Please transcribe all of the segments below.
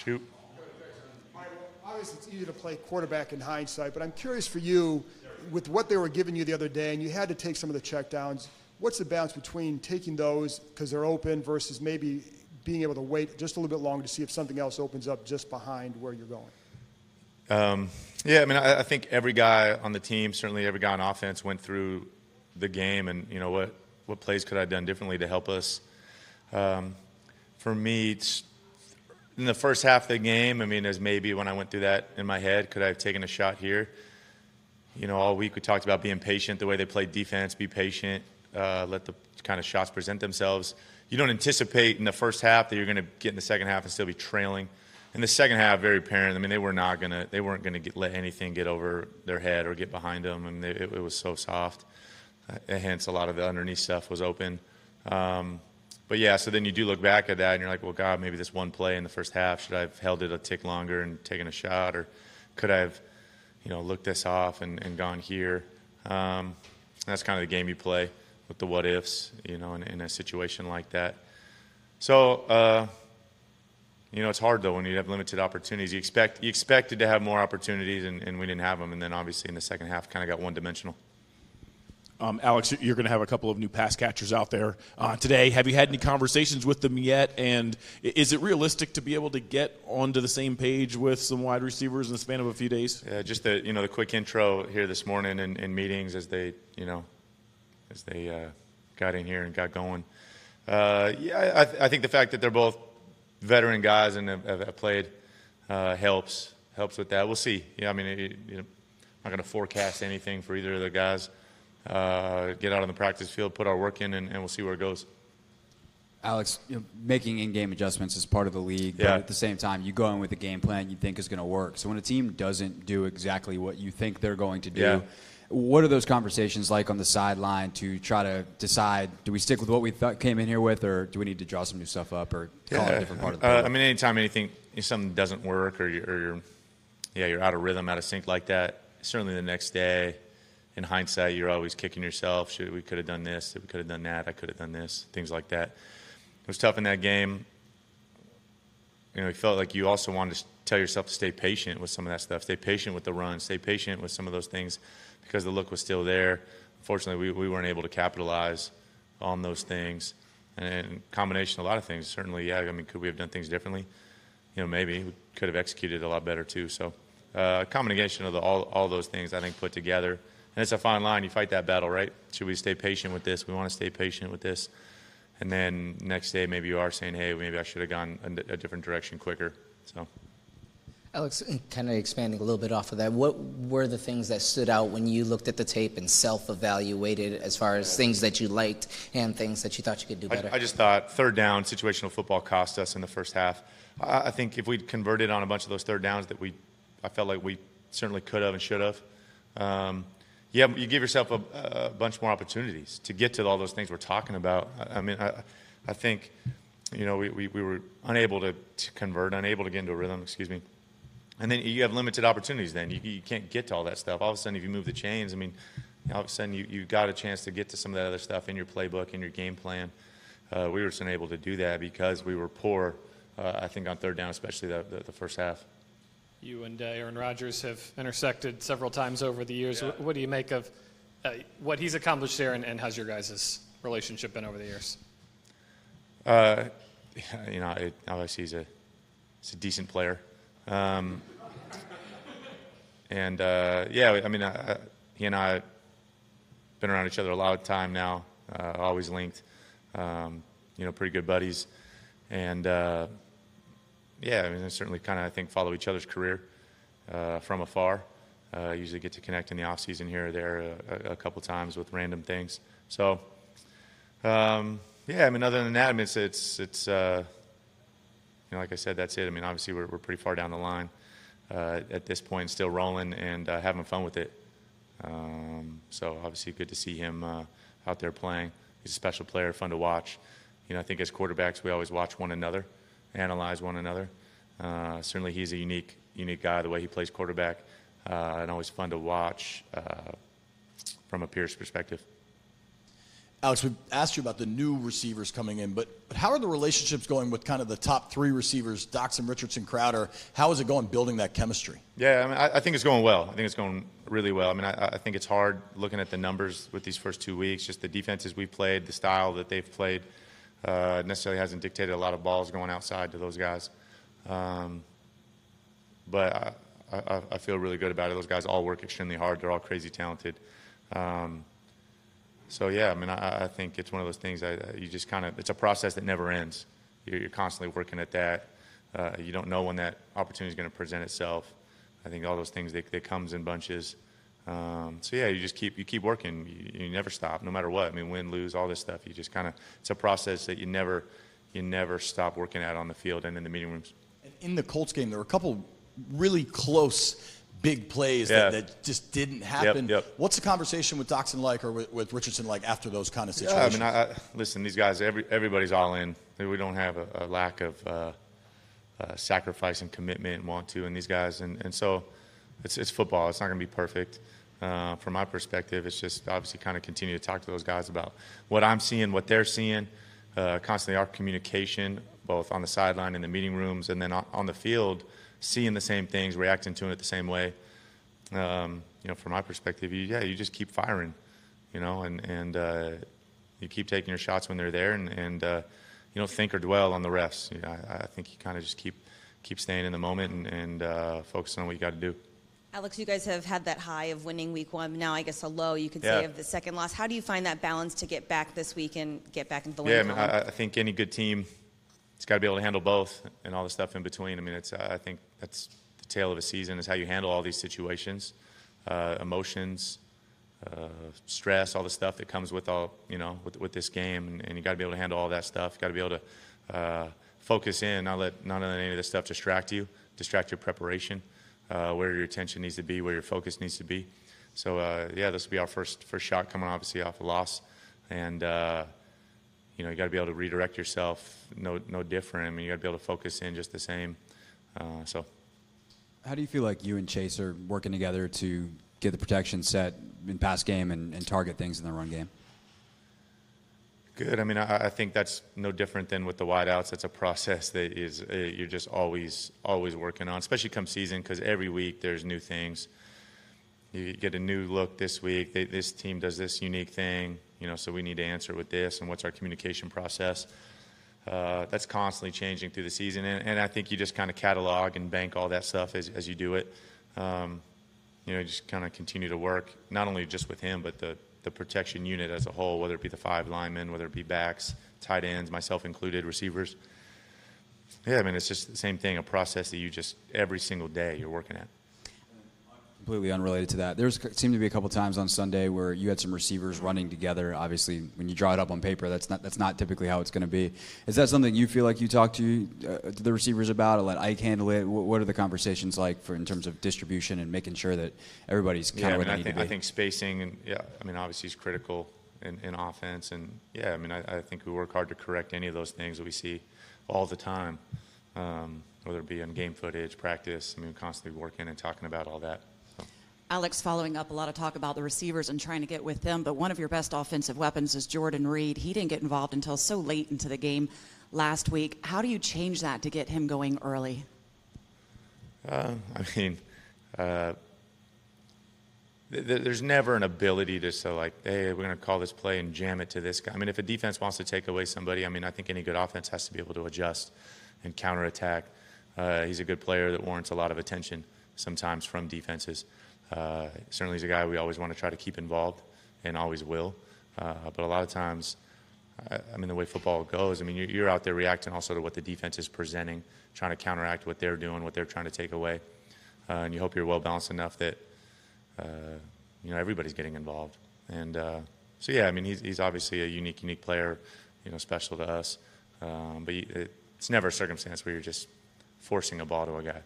Shoot. Obviously, it's easy to play quarterback in hindsight, but I'm curious for you, with what they were giving you the other day, and you had to take some of the checkdowns, what's the balance between taking those because they're open versus maybe being able to wait just a little bit longer to see if something else opens up just behind where you're going? Yeah, I mean, I think every guy on the team, certainly every guy on offense, went through the game and, you know, what plays could I have done differently to help us. For me, in the first half of the game, I mean, as maybe when I went through that in my head, could I have taken a shot here? You know, all week we talked about being patient, the way they played defense, be patient, let the kind of shots present themselves. You don't anticipate in the first half that you're going to get in the second half and still be trailing. In the second half, very apparent. I mean, they weren't going to let anything get over their head or get behind them. I mean, it was so soft. Hence, a lot of the underneath stuff was open. But yeah, so then you do look back at that and you're like, well, God, maybe this one play in the first half, should I have held it a tick longer and taken a shot, or could I have, you know, looked this off and gone here? That's kind of the game you play with the what ifs, you know, in a situation like that. So, you know, it's hard though when you have limited opportunities. You expected to have more opportunities, and we didn't have them. And then obviously in the second half, kind of got one-dimensional. Alex, you're going to have a couple of new pass catchers out there today. Have you had any conversations with them yet? And is it realistic to be able to get onto the same page with some wide receivers in the span of a few days? Yeah, just the quick intro here this morning in meetings as they got in here and got going. I think the fact that they're both veteran guys and have played helps with that. We'll see. Yeah, I mean, I'm not going to forecast anything for either of the guys. Get out on the practice field, put our work in, and we'll see where it goes. Alex, making in-game adjustments is part of the league, but at the same time, you go in with a game plan you think is going to work. So when a team doesn't do exactly what you think they're going to do, what are those conversations like on the sideline to try to decide, do we stick with what we thought came in here with, or do we need to draw some new stuff up or call it a different part of the play? I mean, anytime something doesn't work or you're out of rhythm, out of sync like that, certainly the next day, in hindsight, you're always kicking yourself. We could have done this. We could have done that. I could have done this. Things like that. It was tough in that game. You know, you felt like you also wanted to tell yourself to stay patient with some of that stuff. Stay patient with the run. Stay patient with some of those things because the look was still there. Unfortunately, we weren't able to capitalize on those things. And combination of a lot of things. Certainly, I mean, could we have done things differently? You know, maybe. We could have executed a lot better, too. So a combination of all those things, I think, put together. And it's a fine line. You fight that battle, right? Should we stay patient with this? We want to stay patient with this. And then next day, maybe you are saying, hey, maybe I should have gone a different direction quicker. So, Alex, kind of expanding a little bit off of that, what were the things that stood out when you looked at the tape and self-evaluated as far as things that you liked and things that you thought you could do better? I just thought third down, situational football cost us in the first half. I think if we'd converted on a bunch of those third downs I felt like we certainly could have and should have. You give yourself a bunch more opportunities to get to all those things we're talking about. I mean, I think, you know, we were unable to convert, unable to get into a rhythm, and then you have limited opportunities then. You can't get to all that stuff. All of a sudden, if you move the chains, I mean, all of a sudden you got a chance to get to some of that other stuff in your playbook, in your game plan. We were just unable to do that because we were poor, I think, on third down, especially the first half. You and Aaron Rodgers have intersected several times over the years. Yeah. What do you make of what he's accomplished there, and how's your guys' relationship been over the years? You know, obviously he's a decent player. I mean, he and I have been around each other a lot of time now, always linked, you know, pretty good buddies. And, I mean, I certainly kind of, I think, follow each other's career from afar. Usually get to connect in the off-season here or there a couple times with random things. So, I mean, other than that, I mean, it's you know, like I said, that's it. I mean, obviously, we're pretty far down the line at this point, still rolling and having fun with it. So, obviously, good to see him out there playing. He's a special player, fun to watch. You know, I think as quarterbacks, we always watch one another, analyze one another. Certainly, he's a unique guy, the way he plays quarterback, and always fun to watch from a peer's perspective. Alex, we asked you about the new receivers coming in, but how are the relationships going with kind of the top 3 receivers, Doxson, Richardson, Crowder? How is it going building that chemistry? Yeah, I mean, I think it's going well. I think it's going really well. I mean, I think it's hard looking at the numbers with these first 2 weeks, just the defenses we've played, the style that they've played necessarily hasn't dictated a lot of balls going outside to those guys. But I feel really good about it. Those guys all work extremely hard. They're all crazy talented. So, yeah, I mean, I think it's one of those things that you just kind of – it's a process that never ends. You're constantly working at that. You don't know when that opportunity is going to present itself. I think all those things, they comes in bunches. So, yeah, you keep working. You never stop, no matter what. I mean, win, lose, all this stuff. You just kind of – it's a process that you never stop working at on the field and in the meeting rooms. In the Colts game, there were a couple really close big plays that just didn't happen. Yep. What's the conversation with Doxson like or with Richardson like after those kind of situations? Yeah, I mean, listen, these guys, everybody's all in. We don't have a lack of sacrifice and commitment and want to in these guys. And so it's football. It's not going to be perfect. From my perspective, it's just obviously kind of continue to talk to those guys about what I'm seeing, what they're seeing, constantly our communication, both on the sideline in the meeting rooms and then on the field, seeing the same things, reacting to it the same way. From my perspective, you just keep firing, and you keep taking your shots when they're there, and you don't think or dwell on the refs. I think you kind of just keep staying in the moment and focusing on what you got to do. Alex, you guys have had that high of winning week 1. Now I guess a low, you could say, of the second loss. How do you find that balance to get back this week and get back into the win column? I think any good team, it's got to be able to handle both and all the stuff in between. I mean, I think that's the tale of a season is how you handle all these situations, emotions, stress, all the stuff that comes with all with this game, and you got to be able to handle all that stuff. You got to be able to focus in, not let any of this stuff distract your preparation, where your attention needs to be, where your focus needs to be. So this will be our first shot coming obviously off a loss, and you got to be able to redirect yourself no different. I mean, you got to be able to focus in just the same. So. How do you feel like you and Chase are working together to get the protection set in pass game and target things in the run game? Good. I mean, I think that's no different than with the wideouts. That's a process that is you're just always working on, especially come season, because every week there's new things. You get a new look this week. This team does this unique thing, so we need to answer with this, and what's our communication process? That's constantly changing through the season, and I think you just kind of catalog and bank all that stuff as you do it. Just kind of continue to work, not only just with him, but the protection unit as a whole, whether it be the 5 linemen, whether it be backs, tight ends, myself included, receivers. Yeah, I mean, it's just the same thing, a process that you just every single day you're working at. Completely unrelated to that. There seemed to be a couple times on Sunday where you had some receivers running together. Obviously, when you draw it up on paper, that's not typically how it's going to be. Is that something you feel like you talk to the receivers about, or let Ike handle it? What are the conversations like in terms of distribution and making sure that everybody's kind of where they need to be? I think spacing and obviously is critical in offense, and I think we work hard to correct any of those things that we see all the time, whether it be on game footage, practice. I mean, we're constantly working and talking about all that. Alex, following up a lot of talk about the receivers and trying to get with them, but one of your best offensive weapons is Jordan Reed. He didn't get involved until so late into the game last week. How do you change that to get him going early? There's never an ability to hey, we're going to call this play and jam it to this guy. I mean, if a defense wants to take away somebody, I think any good offense has to be able to adjust and counterattack. He's a good player that warrants a lot of attention sometimes from defenses. Certainly he's a guy we always want to try to keep involved and always will. But a lot of times, the way football goes, you're out there reacting also to what the defense is presenting, trying to counteract what they're doing, what they're trying to take away. And you hope you're well-balanced enough that, everybody's getting involved. And he's obviously a unique player, special to us. But it's never a circumstance where you're just forcing a ball to a guy.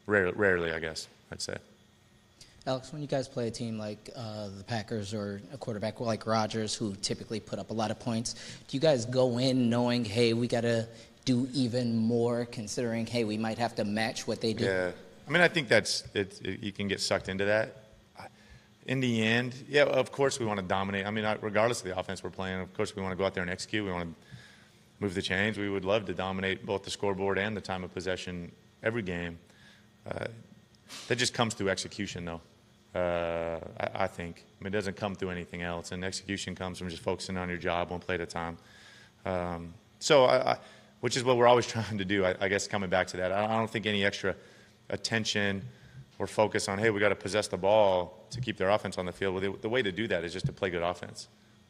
Rarely, I guess, I'd say. Alex, when you guys play a team like the Packers or a quarterback like Rodgers, who typically put up a lot of points, do you guys go in knowing, hey, we got to do even more, considering, hey, we might have to match what they do? Yeah. I think that's it. You can get sucked into that. in the end, yeah, of course we want to dominate. I mean, regardless of the offense we're playing, of course we want to go out there and execute. We want to move the chains. We would love to dominate both the scoreboard and the time of possession every game. That just comes through execution, though, I think. I mean, it doesn't come through anything else, and execution comes from just focusing on your job one play at a time. Which is what we're always trying to do, I guess, coming back to that. I don't think any extra attention or focus on, hey, we got to possess the ball to keep their offense on the field. Well, the way to do that is just to play good offense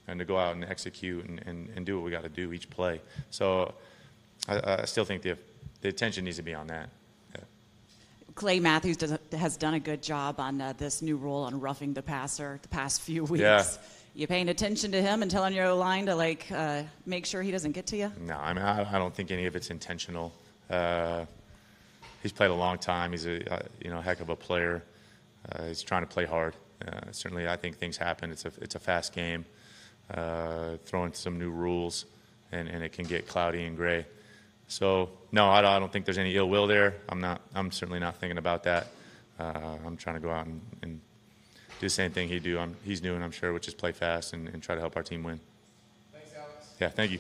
and to go out and execute and do what we got to do each play. So I still think the attention needs to be on that. Yeah. Clay Matthews has done a good job on this new rule on roughing the passer the past few weeks. Yeah. You paying attention to him and telling your O-line to make sure he doesn't get to you? No, I mean I don't think any of it's intentional. He's played a long time. He's a heck of a player. He's trying to play hard. Certainly, I think things happen. It's a fast game. Throwing some new rules, and it can get cloudy and gray. So no, I don't think there's any ill will there. I'm certainly not thinking about that. I'm trying to go out and do the same thing he's doing, I'm sure, which is play fast and try to help our team win. Thanks, Alex. Yeah, thank you.